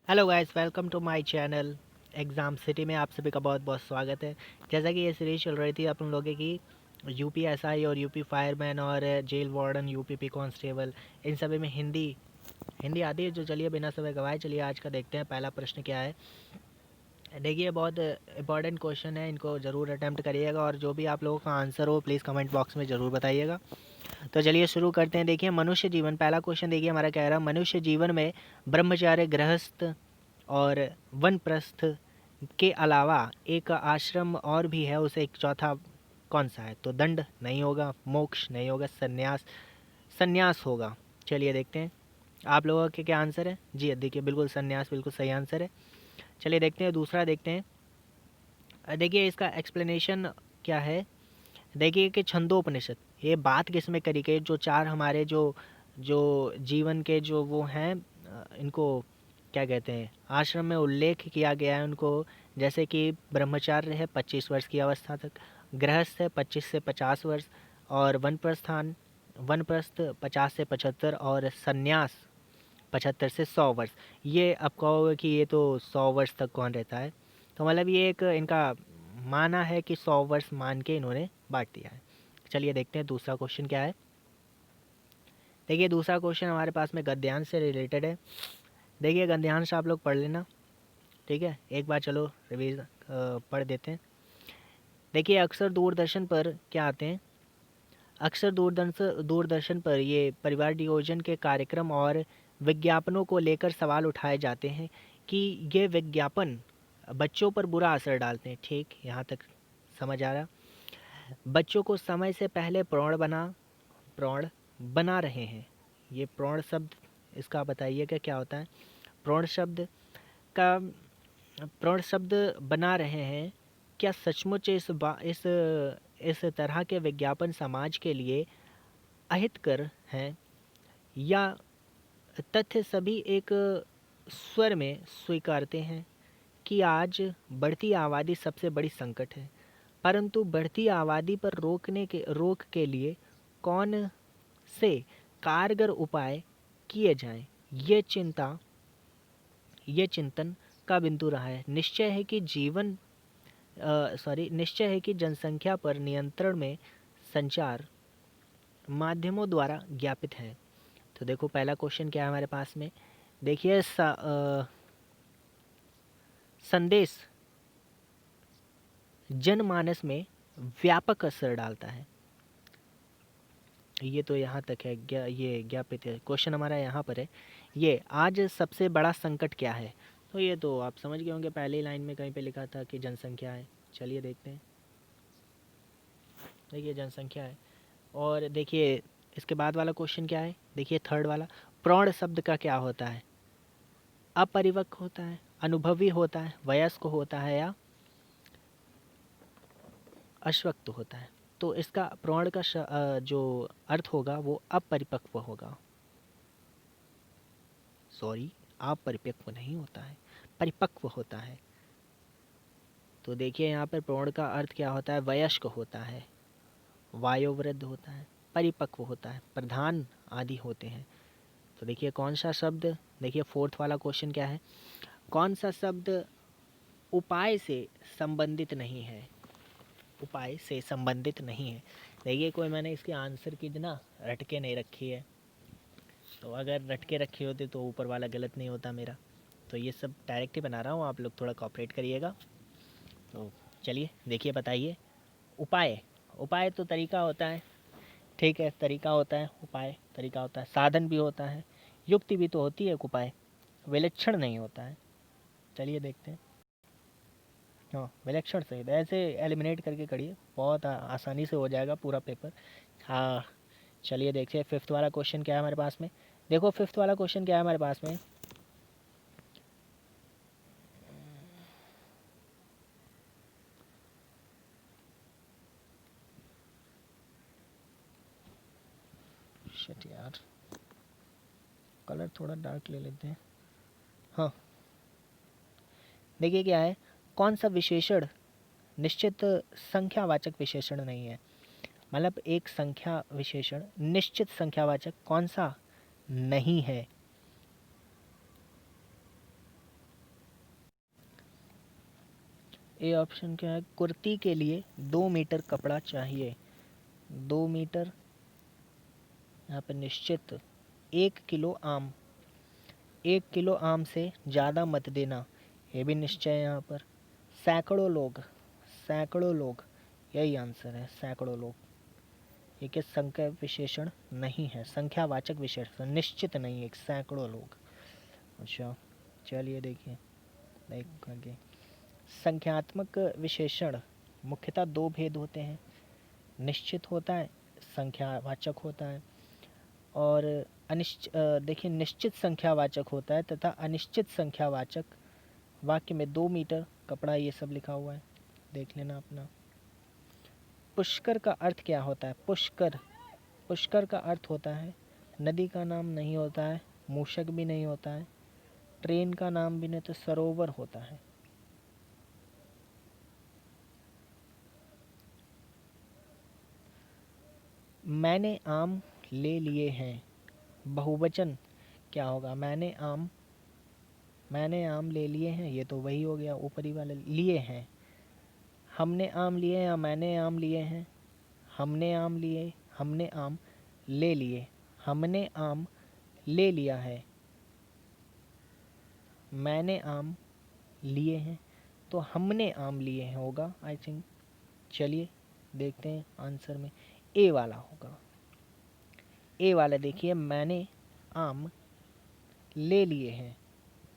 Hello guys, welcome to my channel exam city में आप सभी का बहुत बहुत स्वागत है। जैसा कि ये सीरीज चल रही थी अपन लोगों की यूपी एसआई और यूपी फायरमैन और जेल वार्डन यूपीपी कांस्टेबल, इन सभी में हिंदी हिंदी आती है। जो चलिए बिना समय गवाए चलिए आज का देखते हैं। पहला प्रश्न क्या है, देखिए बहुत इंपॉर्टेंट क्वेश्चन है, इनको ज़रूर अटैम्प्ट करिएगा और जो भी आप लोगों का आंसर हो प्लीज़ कमेंट बॉक्स में ज़रूर बताइएगा। तो चलिए शुरू करते हैं। देखिए मनुष्य जीवन, पहला क्वेश्चन देखिए हमारा कह रहा है मनुष्य जीवन में ब्रह्मचार्य, गृहस्थ और वनप्रस्थ के अलावा एक आश्रम और भी है, उसे एक चौथा कौन सा है? तो दंड नहीं होगा, मोक्ष नहीं होगा, संन्यास संन्यास होगा। चलिए देखते हैं आप लोगों के क्या आंसर है। जी देखिए बिल्कुल संन्यास बिल्कुल सही आंसर है। चलिए देखते हैं दूसरा देखते हैं। देखिए इसका एक्सप्लेनेशन क्या है। देखिए कि छंदोपनिषद ये बात किसमें करी गई? जो चार हमारे जो जो जीवन के जो वो हैं, इनको क्या कहते हैं, आश्रम में उल्लेख किया गया है उनको। जैसे कि ब्रह्मचार्य है 25 वर्ष की अवस्था तक, गृहस्थ है 25 से 50 वर्ष, और वनप्रस्थ 50 से 75, और संन्यास 75 से 100 वर्ष। ये अब कहोगे कि ये तो 100 वर्ष तक कौन रहता है, तो मतलब ये एक इनका माना है कि 100 वर्ष मान के इन्होंने बांट दिया है। चलिए देखते हैं दूसरा क्वेश्चन क्या है। देखिए दूसरा क्वेश्चन हमारे पास में गद्यांश से रिलेटेड है। देखिए गद्यांश आप लोग पढ़ लेना, ठीक है। एक बार चलो रिवीज पढ़ देते हैं। देखिए अक्सर दूरदर्शन पर क्या आते हैं, अक्सर दूरदर्शन पर ये परिवार नियोजन के कार्यक्रम और विज्ञापनों को लेकर सवाल उठाए जाते हैं कि ये विज्ञापन बच्चों पर बुरा असर डालते हैं। ठीक यहाँ तक समझ आ रहा? बच्चों को समय से पहले प्रौढ़ बना रहे हैं। ये प्रौढ़ शब्द, इसका बताइए कि क्या होता है। प्रौढ़ शब्द का प्रौढ़ शब्द बना रहे हैं। क्या सचमुच इस तरह के विज्ञापन समाज के लिए अहितकर हैं, या तथ्य सभी एक स्वर में स्वीकारते हैं कि आज बढ़ती आबादी सबसे बड़ी संकट है, परंतु बढ़ती आबादी पर रोक के लिए कौन से कारगर उपाय किए जाएं? ये चिंता ये चिंतन का बिंदु रहा है। निश्चय है कि जनसंख्या पर नियंत्रण में संचार माध्यमों द्वारा ज्ञापित है। तो देखो पहला क्वेश्चन क्या है हमारे पास में। देखिए संदेश जनमानस में व्यापक असर डालता है। ये तो यहाँ तक है, ये ज्ञापित है। क्वेश्चन हमारा यहाँ पर है, ये आज सबसे बड़ा संकट क्या है? तो ये तो आप समझ गए होंगे, पहली लाइन में कहीं पे लिखा था कि जनसंख्या है। चलिए देखते हैं। देखिए जनसंख्या है। और देखिए इसके बाद वाला क्वेश्चन क्या है, देखिए थर्ड वाला, प्रौढ़ शब्द का क्या होता है? अपरिपक्व होता है, अनुभवी होता है, वयस्क होता है, या अश्वक्त होता है? तो इसका प्रौढ़ का जो अर्थ होगा वो अपरिपक्व होगा। सॉरी, अपरिपक्व नहीं होता है, परिपक्व होता है। तो देखिए यहाँ पर प्रौढ़ का अर्थ क्या होता है, वयस्क होता है, वायोवृद्ध होता है, परिपक्व होता है, प्रधान आदि होते हैं। तो देखिए कौन सा शब्द, देखिए फोर्थ वाला क्वेश्चन क्या है, कौन सा शब्द उपाय से संबंधित नहीं है? उपाय से संबंधित नहीं है। देखिए कोई मैंने इसके आंसर की ना रटके नहीं रखी है, तो अगर रटके रखी होती तो ऊपर वाला गलत नहीं होता मेरा। तो ये सब डायरेक्ट ही बना रहा हूँ, आप लोग थोड़ा कॉपरेट करिएगा। तो चलिए देखिए बताइए। उपाय, उपाय तो तरीका होता है, ठीक है, तरीका होता है, उपाय तरीका होता है, साधन भी होता है, युक्ति भी तो होती है। एक उपाय विलक्षण नहीं होता है। चलिए देखते हैं। हाँ विलक्षण सही, ऐसे एलिमिनेट करके करिए, बहुत आसानी से हो जाएगा पूरा पेपर। हाँ चलिए देखिए फिफ्थ वाला क्वेश्चन क्या है हमारे पास में। देखो फिफ्थ वाला क्वेश्चन क्या है हमारे पास में। शिट यार, कलर थोड़ा डार्क ले लेते हैं। हाँ देखिए क्या है, कौन सा विशेषण निश्चित संख्यावाचक विशेषण नहीं है? मतलब एक संख्या विशेषण निश्चित संख्यावाचक कौन सा नहीं है? ए ऑप्शन क्या है? कुर्ती के लिए 2 मीटर कपड़ा चाहिए। 2 मीटर। यहाँ पे निश्चित। 1 किलो आम। 1 किलो आम से ज़्यादा मत देना, ये भी निश्चय है यहाँ पर। सैकड़ों लोग। सैकड़ों लोग, यही आंसर है, सैकड़ों लोग। ये क्या संख्या विशेषण नहीं है, संख्यावाचक विशेषण, निश्चित नहीं, एक सैकड़ों लोग। अच्छा चलिए देखिए, देख आगे। संख्यात्मक विशेषण मुख्यतः दो भेद होते हैं, निश्चित होता है, संख्यावाचक होता है। और देखिए, निश्चित संख्यावाचक होता है तथा अनिश्चित संख्यावाचक। वाक्य में 2 मीटर कपड़ा, ये सब लिखा हुआ है, देख लेना अपना। पुष्कर का अर्थ क्या होता है? पुष्कर, पुष्कर का अर्थ होता है नदी का नाम नहीं होता है, मूषक भी नहीं होता है, ट्रेन का नाम भी नहीं, तो सरोवर होता है। मैंने आम ले लिए हैं, बहुवचन क्या होगा? मैंने आम ले लिए हैं, ये तो वही हो गया ऊपरी वाले, लिए हैं। हमने आम लिए या मैंने आम लिए हैं? हमने आम लिए, हमने आम ले लिए, हमने आम ले लिया है, मैंने आम लिए हैं, तो हमने आम लिए हैं होगा आई थिंक। चलिए देखते हैं आंसर में, ए वाला होगा। ए वाला देखिए, मैंने आम ले लिए हैं,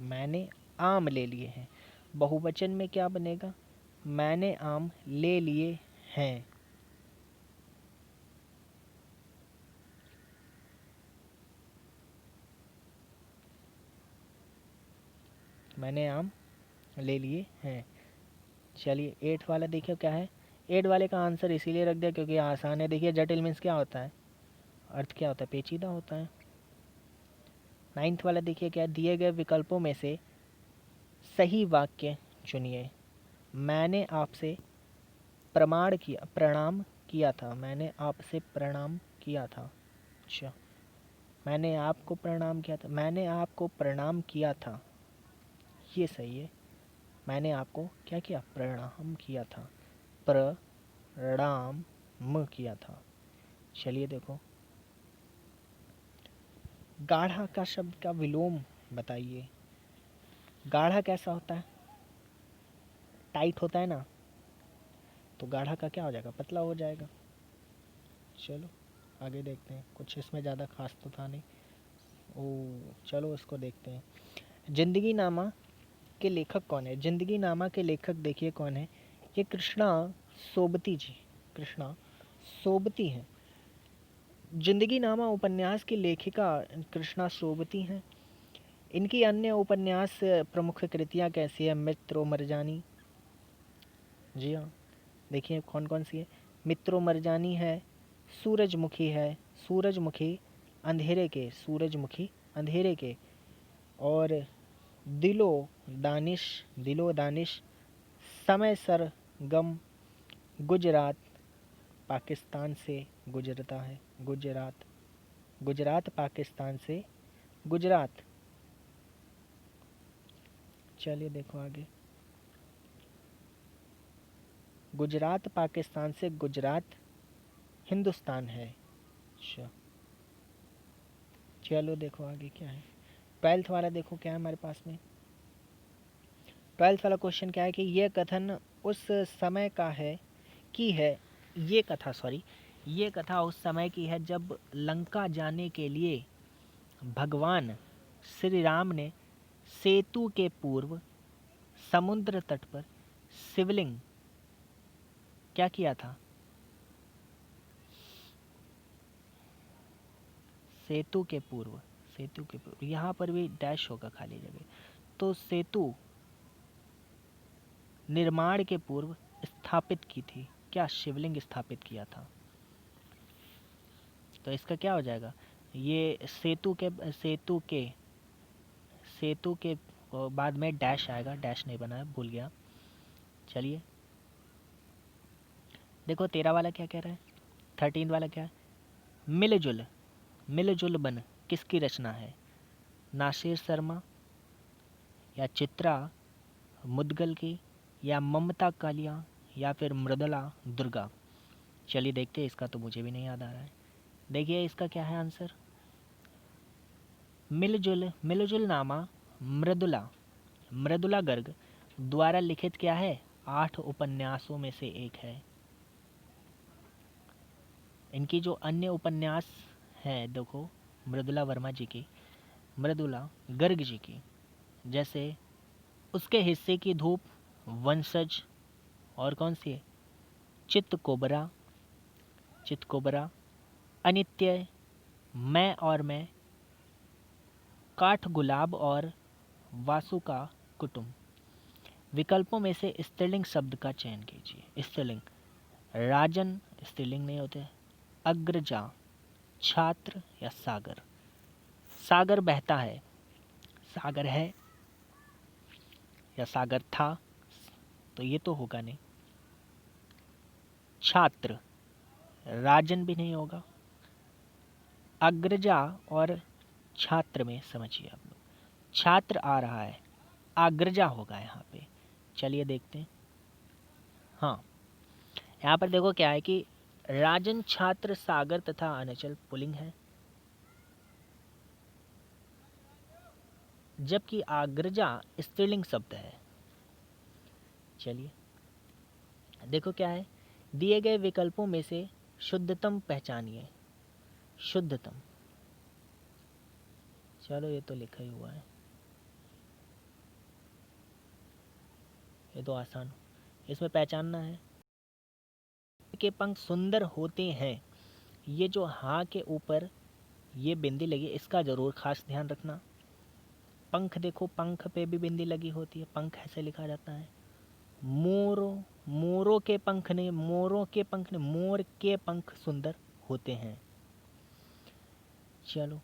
मैंने आम ले लिए हैं। बहुवचन में क्या बनेगा? मैंने आम ले लिए हैं। मैंने आम ले लिए हैं। चलिए 8 वाला देखिए क्या है। 8 वाले का आंसर इसीलिए रख दिया क्योंकि आसान है। देखिए जटिल मीन्स क्या होता है, अर्थ क्या होता है, पेचीदा होता है। 9th वाला देखिए क्या है, दिए गए विकल्पों में से सही वाक्य चुनिए। मैंने आपसे प्रणाम किया था, मैंने आपसे प्रणाम किया था। अच्छा, मैंने आपको प्रणाम किया था, मैंने आपको प्रणाम किया था, ये सही है। मैंने आपको क्या किया? प्रणाम किया था, प्रणाम किया था। चलिए देखो, गाढ़ा का शब्द का विलोम बताइए। गाढ़ा कैसा होता है? टाइट होता है ना, तो गाढ़ा का क्या हो जाएगा? पतला हो जाएगा। चलो आगे देखते हैं, कुछ इसमें ज़्यादा खास तो था नहीं। ओ चलो इसको देखते हैं। जिंदगी नामा के लेखक कौन है? जिंदगी नामा के लेखक देखिए कौन है, ये कृष्णा सोबती जी, कृष्णा सोबती हैं। जिंदगी नामा उपन्यास की लेखिका कृष्णा सोबती हैं। इनकी अन्य उपन्यास प्रमुख कृतियाँ कैसी है? मित्रो मरजानी, जी हाँ, देखिए कौन कौन सी है। मित्रो मरजानी है, सूरजमुखी है, सूरजमुखी अंधेरे के, सूरजमुखी अंधेरे के, और दिलो दानिश, दिलो दानिश, समय सर गम, गुजरात पाकिस्तान से गुजरता है, गुजरात, गुजरात पाकिस्तान से गुजरात। चलिए देखो आगे, गुजरात पाकिस्तान से गुजरात हिंदुस्तान है। अच्छा चलो देखो आगे क्या है। 12th वाला देखो क्या है हमारे पास में। 12th वाला क्वेश्चन क्या है कि यह कथन उस समय का है की है, ये कथा सॉरी, ये कथा उस समय की है जब लंका जाने के लिए भगवान श्री राम ने सेतु के पूर्व समुद्र तट पर शिवलिंग क्या किया था? सेतु के पूर्व, सेतु के पूर्व, यहाँ पर भी डैश होगा खाली जगह, तो सेतु निर्माण के पूर्व स्थापित की थी, क्या शिवलिंग स्थापित किया था? तो इसका क्या हो जाएगा? ये सेतु के बाद में डैश आएगा, डैश नहीं बना है, भूल गया। चलिए देखो 13 वाला क्या कह रहा है, 13 वाला क्या है? मिलजुल, मिलजुल बन किसकी रचना है? नासिर शर्मा या चित्रा मुदगल की या ममता कालिया या फिर मृदुला दुर्गा। चलिए देखते हैं, इसका तो मुझे भी नहीं याद आ रहा है। देखिए इसका क्या है आंसर, मिलजुल मिलजुल नामा मृदुला मृदुला गर्ग द्वारा लिखित क्या है, 8 उपन्यासों में से एक है। इनकी जो अन्य उपन्यास हैं देखो, मृदुला वर्मा जी की, मृदुला गर्ग जी की, जैसे उसके हिस्से की धूप, वंशज, और कौन सी है, चित्त कोबरा, अनित्य, मैं और मैं, काठ गुलाब और वासु का कुटुंब। विकल्पों में से स्त्रीलिंग शब्द का चयन कीजिए। स्त्रीलिंग, राजन स्त्रीलिंग नहीं होते, अग्रजा, छात्र या सागर। सागर बहता है, सागर है या सागर था, तो ये तो होगा नहीं। छात्र, राजन भी नहीं होगा। अग्रजा और छात्र में समझिए आप लोग, छात्र आ रहा है, अग्रजा होगा यहाँ पे। चलिए देखते हैं। हाँ, यहाँ पर देखो क्या है कि राजन, छात्र, सागर तथा अनचल पुल्लिंग है, जबकि अग्रजा स्त्रीलिंग शब्द है। चलिए देखो क्या है, दिए गए विकल्पों में से शुद्धतम पहचानिए। शुद्धतम, चलो ये तो लिखा ही हुआ है, ये तो आसान, इसमें पहचानना है। के पंख सुंदर होते हैं, ये जो हाँ के ऊपर ये बिंदी लगी, इसका जरूर खास ध्यान रखना। पंख देखो, पंख पे भी बिंदी लगी होती है, पंख ऐसे लिखा जाता है। मोरों के पंख नहीं, मोरों के पंख नहीं, मोर के पंख सुंदर होते हैं। चलो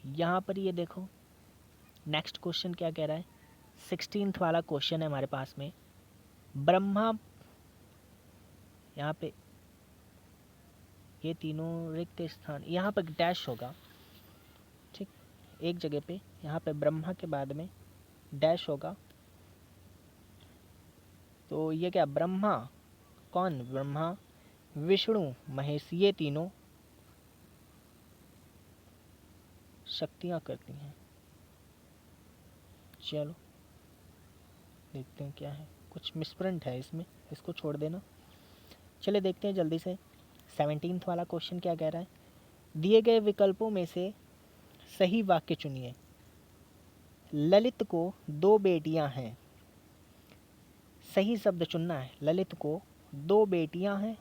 यहाँ पर ये देखो, नेक्स्ट क्वेश्चन क्या कह रहा है, 16th वाला क्वेश्चन है हमारे पास में। ब्रह्मा, यहाँ पे ये तीनों रिक्त स्थान, यहाँ पर डैश होगा, ठीक, एक जगह पे यहाँ पे ब्रह्मा के बाद में डैश होगा, तो ये क्या, ब्रह्मा कौन, ब्रह्मा, विष्णु, महेश, ये तीनों शक्तियाँ करती हैं। चलो देखते हैं क्या है, कुछ मिसप्रिंट है इसमें, इसको छोड़ देना। चलिए देखते हैं जल्दी से, 17th वाला क्वेश्चन क्या कह रहा है, दिए गए विकल्पों में से सही वाक्य चुनिए। ललित को 2 बेटियां हैं, सही शब्द चुनना है। ललित को 2 बेटियां हैं,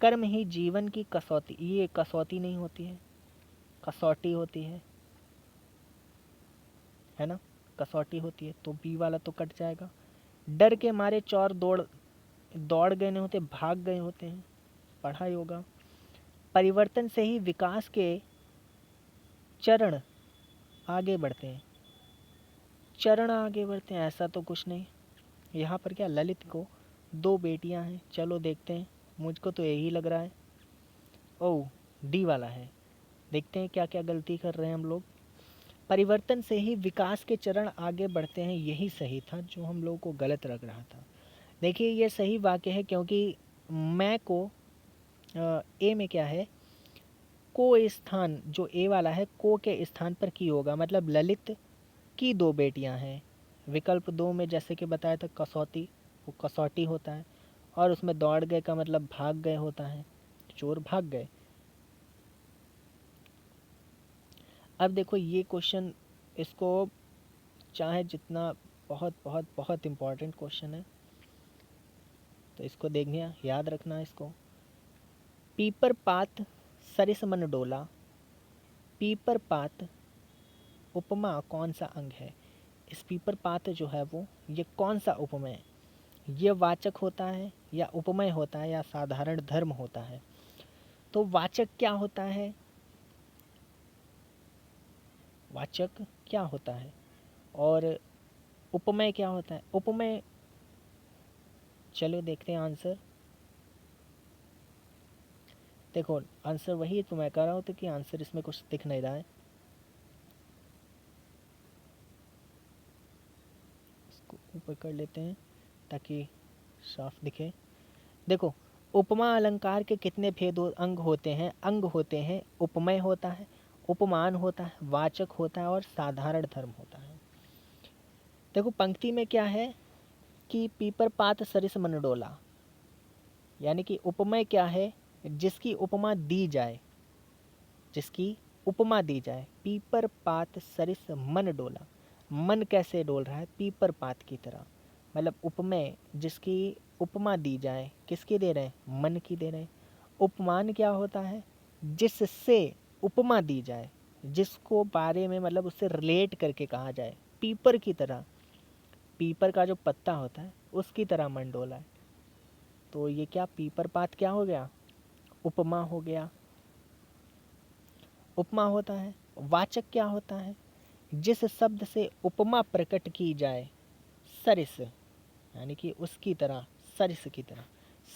कर्म ही जीवन की कसौटी, ये कसौटी नहीं होती है, कसौटी होती है ना, कसौटी होती है, तो बी वाला तो कट जाएगा। डर के मारे चोर दौड़ गए नहीं होते, भाग गए होते हैं, पढ़ा ही होगा। परिवर्तन से ही विकास के चरण आगे बढ़ते हैं, चरण आगे बढ़ते हैं, ऐसा तो कुछ नहीं। यहाँ पर क्या, ललित को 2 बेटियां हैं, चलो देखते हैं, मुझको तो यही लग रहा है। ओह, डी वाला है, देखते हैं क्या क्या गलती कर रहे हैं हम लोग। परिवर्तन से ही विकास के चरण आगे बढ़ते हैं, यही सही था, जो हम लोगों को गलत लग रहा था। देखिए ये सही वाक्य है, क्योंकि मैं को ए में क्या है, को स्थान जो ए वाला है, को के स्थान पर की होगा, मतलब ललित की 2 बेटियां हैं। विकल्प 2 में जैसे कि बताया था कसौटी, वो कसौटी होता है, और उसमें दौड़ गए का मतलब भाग गए होता है, चोर भाग गए। अब देखो ये क्वेश्चन, इसको चाहे जितना, बहुत बहुत बहुत इम्पोर्टेंट क्वेश्चन है, तो इसको देखना, याद रखना इसको। पीपर पात सरिस मन डोला, पीपर पात उपमा कौन सा अंग है। इस पीपर पात जो है वो, ये कौन सा उपमा है, ये वाचक होता है या उपमेय होता है या साधारण धर्म होता है। तो वाचक क्या होता है, वाचक क्या होता है, और उपमेय क्या होता है, उपमेय। चलो देखते हैं आंसर। देखो आंसर वही तो मैं कह रहा हूँ, तो कि आंसर इसमें कुछ दिख नहीं रहा है, इसको ऊपर कर लेते हैं। ताकि साफ दिखे। देखो, उपमा अलंकार के कितने भेद अंग होते हैं? अंग होते हैं, उपमेय होता है, उपमान होता है, वाचक होता है और साधारण धर्म होता है। देखो पंक्ति में क्या है कि पीपर पात सरिस मन डोला, यानी कि उपमेय क्या है? जिसकी उपमा दी जाए, जिसकी उपमा दी जाए। पीपर पात सरिस मन डोला, मन कैसे डोल रहा है? पीपर पात की तरह। मतलब उपमेय जिसकी उपमा दी जाए, किसकी दे रहे हैं? मन की दे रहे हैं। उपमान क्या होता है? जिससे उपमा दी जाए, जिसको बारे में मतलब उससे रिलेट करके कहा जाए। पीपर की तरह, पीपर का जो पत्ता होता है उसकी तरह मन डोला है। तो ये क्या पीपर पात क्या हो गया? उपमा हो गया। उपमा होता है। वाचक क्या होता है? जिस शब्द से उपमा प्रकट की जाए। सरिस, यानी कि उसकी तरह, सरिस की तरह।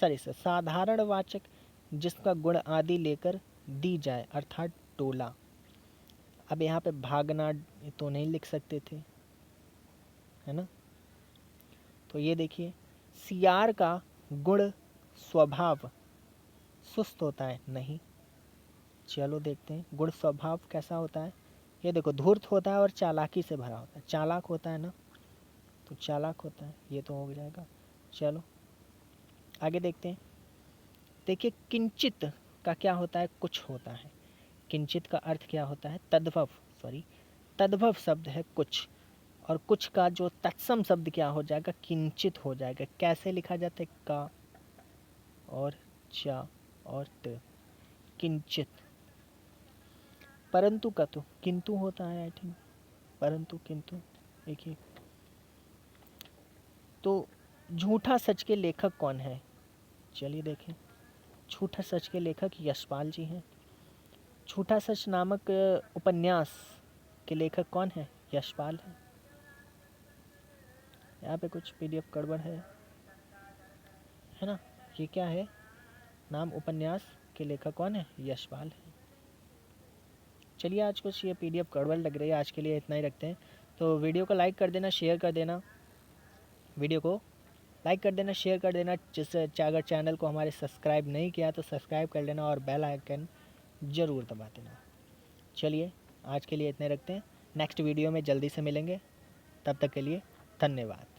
सरिस साधारण वाचक जिसका गुण आदि लेकर दी जाए, अर्थात टोला। अब यहाँ पे भागना तो नहीं लिख सकते थे, है ना? तो ये देखिए, सियार का गुण स्वभाव सुस्त होता है? नहीं। चलो देखते हैं गुण स्वभाव कैसा होता है। ये देखो, धूर्त होता है और चालाकी से भरा होता है। चालाक होता है ना, तो चालाक होता है, ये तो हो जाएगा। चलो आगे देखते हैं। देखिए, किंचित का क्या होता है? कुछ होता है। किंचित का अर्थ क्या होता है? तद्भव, सॉरी, तद्भव शब्द है कुछ, और कुछ का जो तत्सम शब्द क्या हो जाएगा? किंचित हो जाएगा। कैसे लिखा जाता है? का और चा और त, किंचित। परंतु का तो किंतु होता है, आई थिंक, परंतु किंतु। देखिए, तो झूठा सच के लेखक कौन है? चलिए देखें। झूठा सच के लेखक यशपाल जी हैं। झूठा सच नामक उपन्यास के लेखक कौन है? यशपाल है। यहाँ पे कुछ पीडीएफ गड़बड़ है ना? ये क्या है? नाम उपन्यास के लेखक कौन है? यशपाल है। चलिए, आज कुछ ये पीडीएफ गड़बड़ लग रही है, आज के लिए इतना ही रखते हैं। तो वीडियो को लाइक कर देना, शेयर कर देना। वीडियो को लाइक कर देना, शेयर कर देना। जिस अगर चैनल को हमारे सब्सक्राइब नहीं किया तो सब्सक्राइब कर लेना और बेल आइकन ज़रूर दबा देना। चलिए, आज के लिए इतने रखते हैं। नेक्स्ट वीडियो में जल्दी से मिलेंगे। तब तक के लिए धन्यवाद।